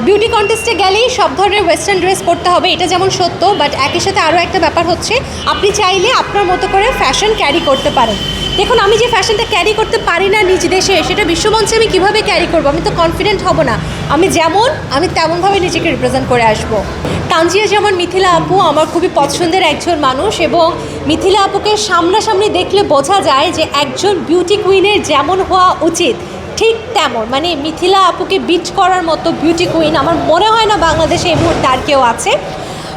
Beauty কন্টেস্টে গেলেই সব ধরনের ওয়েস্টার্ন ড্রেস পরতে হবে, এটা যেমন সত্য, বাট একই সাথে আরও একটা ব্যাপার হচ্ছে আপনি চাইলে আপনার মতো করে ফ্যাশন ক্যারি করতে পারেন। দেখুন, আমি যে ফ্যাশনটা ক্যারি করতে পারি না নিজ দেশে, সেটা বিশ্বমঞ্চে আমি কীভাবে ক্যারি করবো? আমি তো কনফিডেন্ট হব না। আমি তেমনভাবে নিজেকে রিপ্রেজেন্ট করে আসব। তানজিয়া যেমন মিথিলা আপু আমার খুবই পছন্দের একজন মানুষ, এবং মিথিলা আপুকে সামনাসামনি দেখলে বোঝা যায় যে একজন বিউটি কুইনের যেমন হওয়া উচিত ঠিক তেমন, মানে মিথিলা আপুকে বিট করার মতো বিউটি কুইন আমার মনে হয় না বাংলাদেশে এই মুহূর্তে আর কেউ আছে।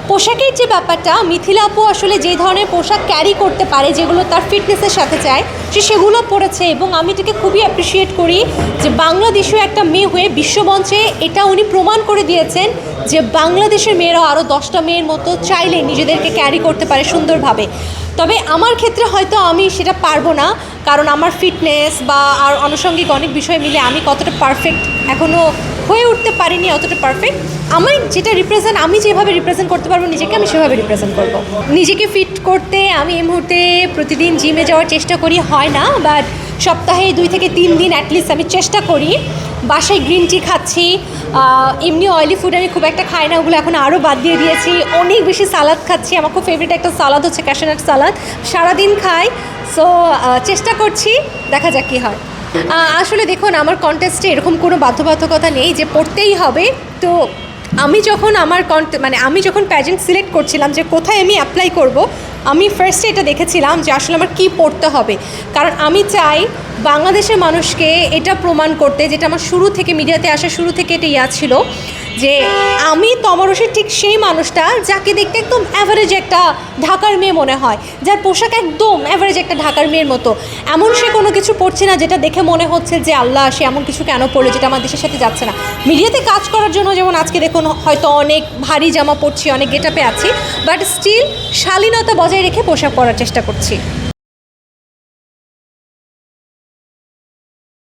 পোশাকের যে ব্যাপারটা, মিথিলা আপু আসলে যে ধরনের পোশাক ক্যারি করতে পারে, যেগুলো তার ফিটনেসের সাথে চায়, সেগুলো পরেছে, এবং আমি এটাকে খুবই অ্যাপ্রিসিয়েট করি যে বাংলাদেশেও একটা মেয়ে হয়ে বিশ্বমঞ্চে এটা উনি প্রমাণ করে দিয়েছেন যে বাংলাদেশের মেয়েরাও আরও 10টা মেয়ের মতো চাইলে নিজেদেরকে ক্যারি করতে পারে সুন্দরভাবে। তবে আমার ক্ষেত্রে হয়তো আমি সেটা পারবো না, কারণ আমার ফিটনেস বা আর আনুষঙ্গিক অনেক বিষয় মিলে আমি কতটা পারফেক্ট এখনও হয়ে উঠতে পারিনি, অতটা পারফেক্ট। আমি যেভাবে রিপ্রেজেন্ট করতে পারবো নিজেকে, আমি সেভাবে রিপ্রেজেন্ট করব। নিজেকে ফিট করতে আমি এই মুহূর্তে প্রতিদিন জিমে যাওয়ার চেষ্টা করি, হয় না, বাট সপ্তাহে 2 থেকে 3 দিন অ্যাটলিস্ট আমি চেষ্টা করি। বাসায় গ্রিন টি খাচ্ছি, এমনি অয়েলি ফুড আমি খুব একটা খাই না, ওগুলো এখন আরও বাদ দিয়ে দিয়েছি। অনেক বেশি সালাদ খাচ্ছি, আমার খুব ফেভারিট একটা সালাদ হচ্ছে ক্যাশনাট সালাদ, সারাদিন খাই। সো চেষ্টা করছি, দেখা যাক কী হয়। আসলে দেখুন, আমার কন্টেস্টে এরকম কোনো বাধ্যবাধকতা নেই যে পড়তেই হবে। তো আমি যখন প্যাজেন্ট সিলেক্ট করছিলাম যে কোথায় আমি অ্যাপ্লাই করব, আমি ফার্স্টে এটা দেখেছিলাম যে আসলে আমার কী পড়তে হবে, কারণ আমি চাই বাংলাদেশের মানুষকে এটা প্রমাণ করতে, যেটা আমার শুরু থেকে মিডিয়াতে আসার শুরু থেকে এটা ছিল যে আমি তমরসের ঠিক সেই মানুষটা যাকে দেখতে একদম অ্যাভারেজ একটা ঢাকার মেয়ে মনে হয়, যার পোশাক একদম অ্যাভারেজ একটা ঢাকার মেয়ের মতো। এমন সে কোনো কিছু পড়ছে না যেটা দেখে মনে হচ্ছে যে আল্লাহ, সে এমন কিছু কেন পড়লো যেটা আমার দেশের সাথে যাচ্ছে না। মিডিয়াতে কাজ করার জন্য যেমন আজকে দেখুন হয়তো অনেক ভারী জামা পরছি, অনেক গেটআপে আছি, বাট স্টিল শালীনতা বজায় রেখে পোশাক পরার চেষ্টা করছি।